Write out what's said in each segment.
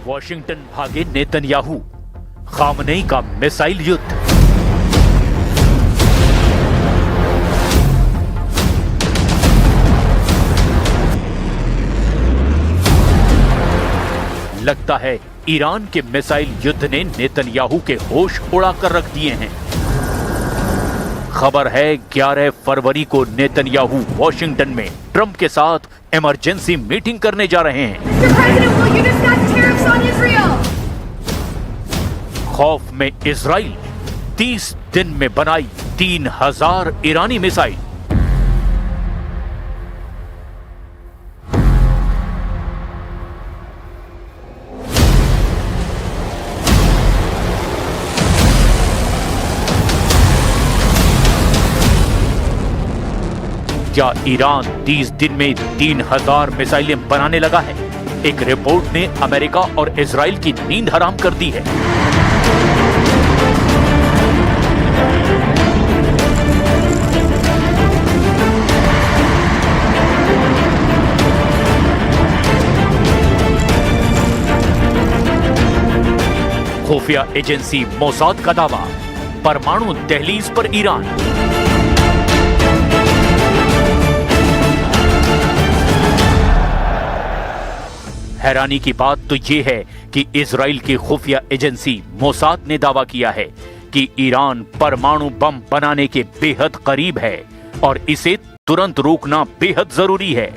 Washington भागे Netanyahu, Khamenei का missile युद्ध। लगता है ईरान के मिसाइल युद्ध ने नेतन्याहू के होश उड़ाकर रख दिए हैं। खबर है 11 फरवरी को नेतन्याहू वॉशिंगटन में ट्रंप के साथ इमरजेंसी मीटिंग करने जा रहे हैं। खौफ में इजराइल 30 दिन में बनाई 3000 ईरानी मिसाइल। क्या ईरान 30 दिन में 3000 मिसाइलें बनाने लगा है? एक रिपोर्ट ने अमेरिका और इजराइल की नींद हराम कर दी है। खुफिया एजेंसी मोसाद का दावा, परमाणु दहलीज पर ईरान। हैरानी की बात तो यह है कि इजराइल की खुफिया एजेंसी मोसाद ने दावा किया है कि ईरान परमाणु बम बनाने के बेहद करीब है और इसे तुरंत रोकना बेहद जरूरी है।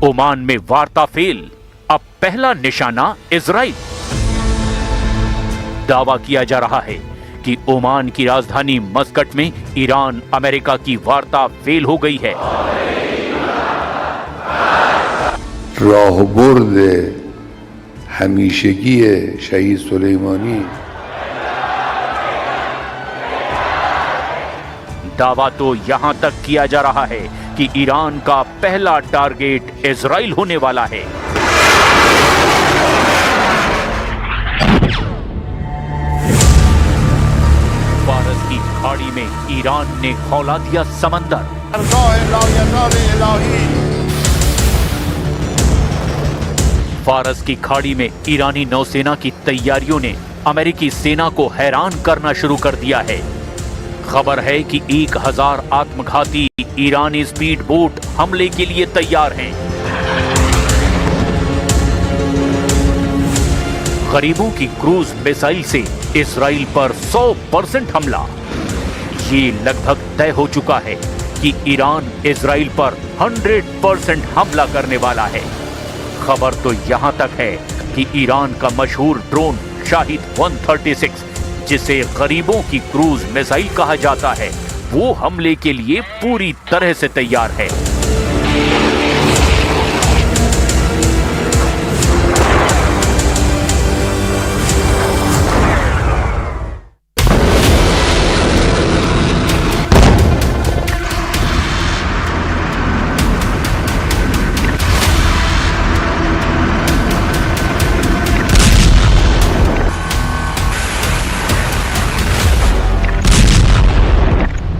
ओमान में वार्ता फेल, अब पहला निशाना इजराइल। दावा किया जा रहा है कि ओमान की राजधानी मस्कट में ईरान अमेरिका की वार्ता फेल हो गई है। राहबर्द हमेशगी शहीद सुलेमानी। दावा तो यहां तक किया जा रहा है कि ईरान का पहला टारगेट इजराइल होने वाला है। फारस की खाड़ी में ईरान ने खौला दिया समंदर। फारस की खाड़ी में ईरानी नौसेना की तैयारियों ने अमेरिकी सेना को हैरान करना शुरू कर दिया है। खबर है कि 1000 आत्मघाती ईरानी स्पीड बोट हमले के लिए तैयार हैं। गरीबों की क्रूज मिसाइल से इजराइल पर 100% हमला। ये लगभग तय हो चुका है कि ईरान इजराइल पर 100% हमला करने वाला है। खबर तो यहां तक है कि ईरान का मशहूर ड्रोन शाहिद 136, जिसे गरीबों की क्रूज मिसाइल कहा जाता है, वो हमले के लिए पूरी तरह से तैयार है।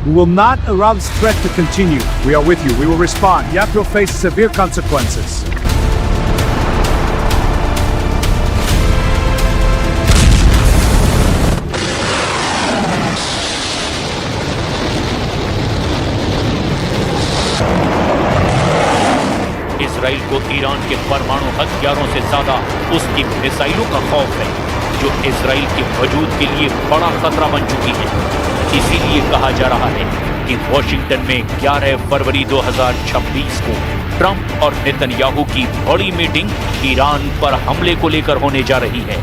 We will not allow this threat to continue. We are with you. We will respond. You have to face severe consequences. Israel को ईरान के परमाणु हथियारों से ज्यादा उसकी मिसाइलों का खौफ है, जो इजराइल के वजूद के लिए बड़ा खतरा बन चुकी है। इसीलिए कहा जा रहा है कि वॉशिंगटन में 11 फरवरी 2026 को ट्रंप और नेतन्याहू की बड़ी मीटिंग ईरान पर हमले को लेकर होने जा रही है।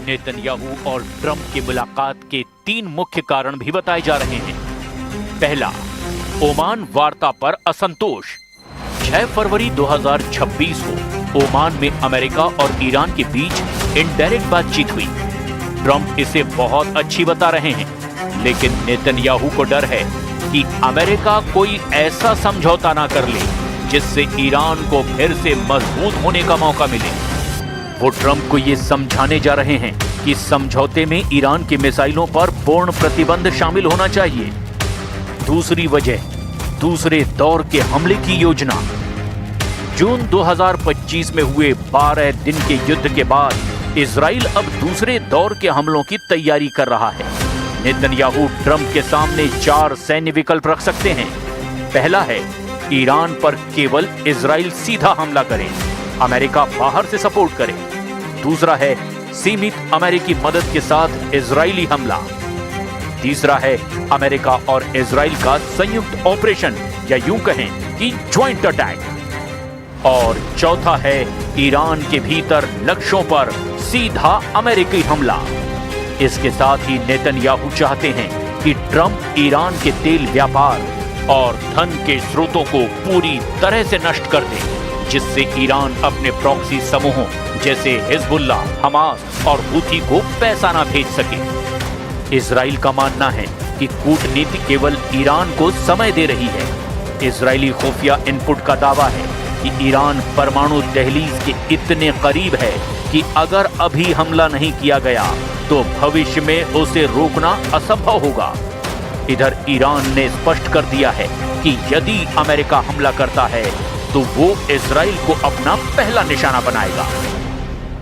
नेतन्याहू और ट्रंप की मुलाकात के 3 मुख्य कारण भी बताए जा रहे हैं। पहला, ओमान वार्ता पर असंतोष। 6 फरवरी 2026 को ओमान में अमेरिका और ईरान के बीच इनडायरेक्ट बातचीत हुई। ट्रंप इसे बहुत अच्छी बता रहे हैं, लेकिन नेतन्याहू को डर है कि अमेरिका कोई ऐसा समझौता ना कर ले जिससे ईरान को फिर से मजबूत होने का मौका मिले। वो ट्रंप को ये समझाने जा रहे हैं कि समझौते में ईरान की मिसाइलों पर पूर्ण प्रतिबंध शामिल होना चाहिए। दूसरी वजह, दूसरे दौर के हमले की योजना। जून 2025 में हुए 12 दिन के युद्ध के बाद इजराइल अब दूसरे दौर के हमलों की तैयारी कर रहा है। नेतन्याहू ट्रंप के सामने 4 सैन्य विकल्प रख सकते हैं। पहला है ईरान पर केवल इजराइल सीधा हमला करे, अमेरिका बाहर से सपोर्ट करे। दूसरा है सीमित अमेरिकी मदद के साथ इजरायली हमला। तीसरा है अमेरिका और इजराइल का संयुक्त ऑपरेशन, या यूं कहें कि ज्वाइंट अटैक। और चौथा है ईरान के भीतर लक्ष्यों पर सीधा अमेरिकी हमला। इसके साथ ही नेतन्याहू चाहते हैं कि ट्रंप ईरान के तेल व्यापार और धन के स्रोतों को पूरी तरह से नष्ट कर दे, जिससे ईरान अपने प्रॉक्सी समूहों जैसे हिजबुल्ला, हमास और हूथी को पैसा ना भेज सके। इजराइल का मानना है कि कूटनीति केवल ईरान को समय दे रही है। इजरायली खुफिया इनपुट का दावा है कि ईरान परमाणु दहलीज के इतने करीब है कि अगर अभी हमला नहीं किया गया तो भविष्य में उसे रोकना असंभव होगा। इधर ईरान ने स्पष्ट कर दिया है कि यदि अमेरिका हमला करता है तो वो इजराइल को अपना पहला निशाना बनाएगा।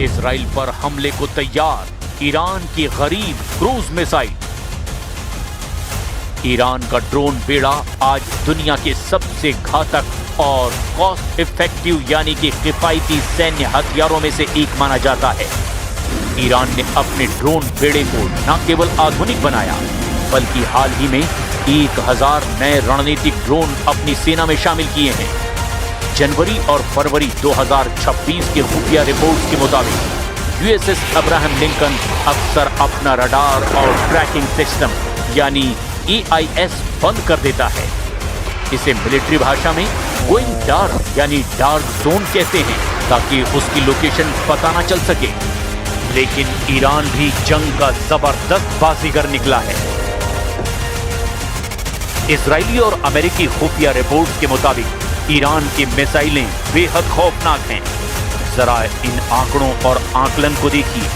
इजराइल पर हमले को तैयार ईरान की गरीब क्रूज मिसाइल। ईरान का ड्रोन बेड़ा आज दुनिया के सबसे घातक और कॉस्ट इफेक्टिव यानी कि किफायती सैन्य हथियारों में से एक माना जाता है। ईरान ने अपने ड्रोन बेड़े को न केवल आधुनिक बनाया बल्कि हाल ही में 1000 नए रणनीतिक ड्रोन अपनी सेना में शामिल किए हैं। जनवरी और फरवरी 2026 की खुफिया रिपोर्ट्स के मुताबिक यूएसएस अब्राहम लिंकन अक्सर अपना रडार और ट्रैकिंग सिस्टम यानी EIS बंद कर देता है। इसे मिलिट्री भाषा में गोइंग डार्क यानी डार्क जोन कहते हैं, ताकि उसकी लोकेशन पता ना चल सके। लेकिन ईरान भी जंग का जबरदस्त बाजीगर निकला है। इजरायली और अमेरिकी खुफिया रिपोर्ट्स के मुताबिक ईरान की मिसाइलें बेहद खौफनाक हैं। जरा इन आंकड़ों और आकलन को देखिए।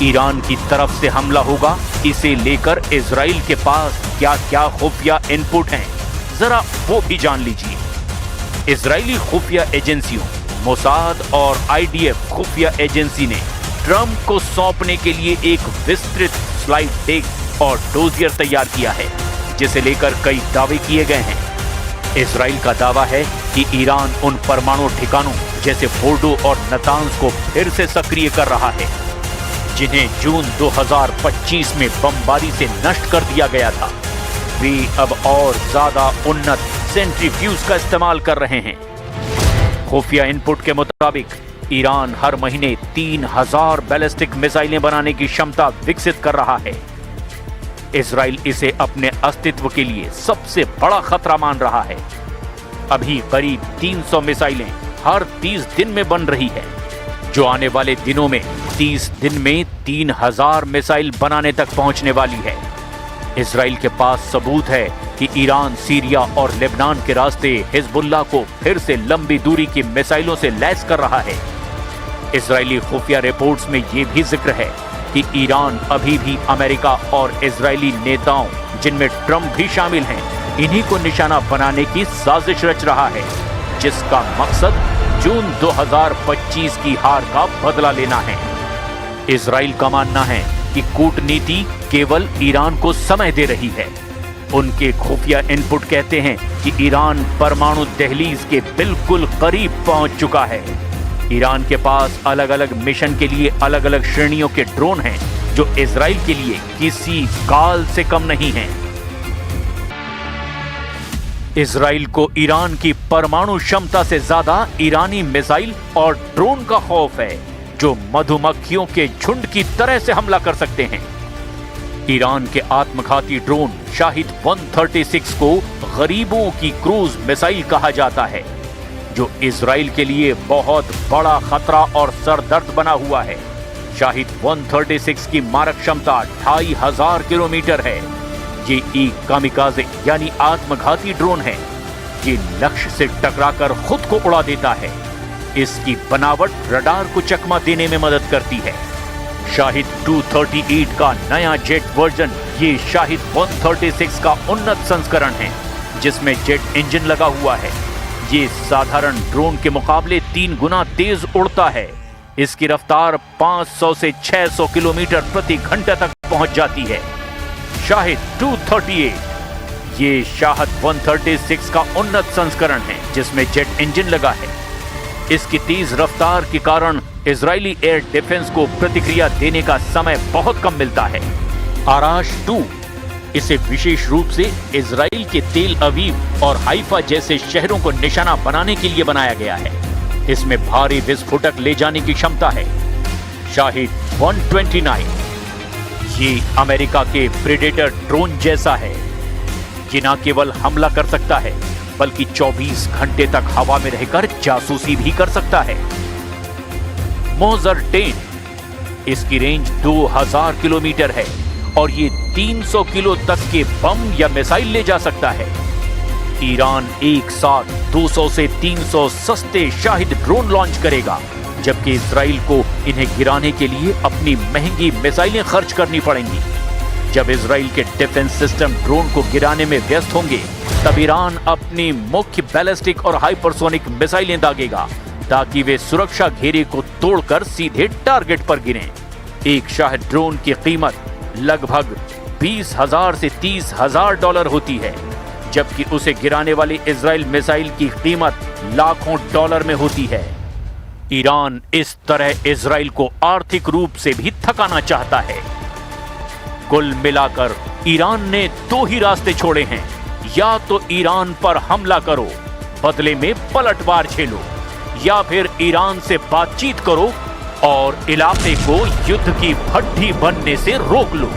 ईरान की तरफ से हमला होगा, इसे लेकर इजराइल के पास क्या क्या खुफिया इनपुट हैं, जरा वो भी जान लीजिए। इजरायली खुफिया एजेंसियों मोसाद और IDF खुफिया एजेंसी ने ट्रंप को सौंपने के लिए एक विस्तृत स्लाइड डेक और डोजियर तैयार किया है, जिसे लेकर कई दावे किए गए हैं। इजराइल का दावा है कि ईरान उन परमाणु ठिकानों जैसे फोर्डो और नतांज को फिर से सक्रिय कर रहा है, जिन्हें जून 2025 में बमबारी से नष्ट कर दिया गया था। वे अब और ज्यादा उन्नत सेंट्रीफ्यूज का इस्तेमाल कर रहे हैं। खुफिया इनपुट के मुताबिक ईरान हर महीने 3000 बैलिस्टिक मिसाइलें बनाने की क्षमता विकसित कर रहा है। इजराइल इसे अपने अस्तित्व के लिए सबसे बड़ा खतरा मान रहा है। अभी करीब 300 मिसाइलें हर 30 दिन में बन रही है, जो आने वाले दिनों में 30 दिन में 3000 मिसाइल बनाने तक पहुंचने वाली है। इजराइल के पास सबूत है कि ईरान सीरिया और लेबनान के रास्ते हिजबुल्लाह को फिर से लंबी दूरी की मिसाइलों से लैस कर रहा है। इजरायली खुफिया रिपोर्ट्स में यह भी जिक्र है कि ईरान अभी भी अमेरिका और इजरायली नेताओं, जिनमें ट्रंप भी शामिल हैं, इन्हीं को निशाना बनाने की साजिश रच रहा है, जिसका मकसद जून 2025 की हार का बदला लेना है। इजराइल का मानना है कि कूटनीति केवल ईरान को समय दे रही है। उनके खुफिया इनपुट कहते हैं कि ईरान परमाणु दहलीज के बिल्कुल करीब पहुंच चुका है। ईरान के पास अलग अलग मिशन के लिए अलग अलग श्रेणियों के ड्रोन हैं, जो इजराइल के लिए किसी काल से कम नहीं हैं। इजराइल को ईरान की परमाणु क्षमता से ज्यादा ईरानी मिसाइल और ड्रोन का खौफ है। जो मधुमक्खियों के झुंड की तरह से हमला कर सकते हैं। ईरान के आत्मघाती ड्रोन शाहिद 136 को गरीबों की क्रूज मिसाइल कहा जाता है, जो इजराइल के लिए बहुत बड़ा खतरा और सरदर्द बना हुआ है। शाहिद 136 की मारक क्षमता 2500 किलोमीटर है। ये एक कामिकाज़े यानी आत्मघाती ड्रोन है। ये लक्ष्य से टकराकर खुद को उड़ा देता है। इसकी बनावट रडार को चकमा देने में मदद करती है। शाहिद 238 का नया जेट वर्जन ये शाहिद 136 का उन्नत संस्करण है, जिसमें जेट इंजन लगा हुआ है। ये साधारण ड्रोन के मुकाबले 3 गुना तेज उड़ता है। इसकी रफ्तार 500 से 600 किलोमीटर प्रति घंटे तक पहुंच जाती है। शाहिद 238 ये शाहिद 136 का उन्नत संस्करण है, जिसमें जेट इंजन लगा है। इसकी तेज रफ्तार के कारण इजरायली एयर डिफेंस को प्रतिक्रिया देने का समय बहुत कम मिलता है। आराश 2 इसे विशेष रूप से इजराइल के तेल अवीव और हाइफा जैसे शहरों को निशाना बनाने के लिए बनाया गया है। इसमें भारी विस्फोटक ले जाने की क्षमता है। शाहिद 129 ये अमेरिका के प्रेडेटर ड्रोन जैसा है। ये न केवल हमला कर सकता है, बल्कि 24 घंटे तक हवा में रहकर जासूसी भी कर सकता है। मोजर 10 इसकी रेंज 2000 किलोमीटर है और ये 300 किलो तक के बम या मिसाइल ले जा सकता है। ईरान एक साथ 200 से 300 सस्ते शाहिद ड्रोन लॉन्च करेगा, जबकि इजराइल को इन्हें गिराने के लिए अपनी महंगी मिसाइलें खर्च करनी पड़ेंगी। जब इजराइल के डिफेंस सिस्टम ड्रोन को गिराने में व्यस्त होंगे, तब ईरान अपनी मुख्य बैलिस्टिक और हाइपरसोनिक मिसाइलें दागेगा, ताकि वे सुरक्षा घेरे को तोड़कर सीधे टारगेट पर गिरें। एक शाहिद ड्रोन की कीमत लगभग 20,000 से 30,000 डॉलर होती है, जबकि उसे गिराने वाली इजराइल मिसाइल की कीमत लाखों डॉलर में होती है। ईरान इस तरह इजराइल को आर्थिक रूप से भी थकाना चाहता है। कुल मिलाकर ईरान ने 2 ही रास्ते छोड़े हैं, या तो ईरान पर हमला करो, बदले में पलटवार झेलो, या फिर ईरान से बातचीत करो और इलाके को युद्ध की भट्टी बनने से रोक लो।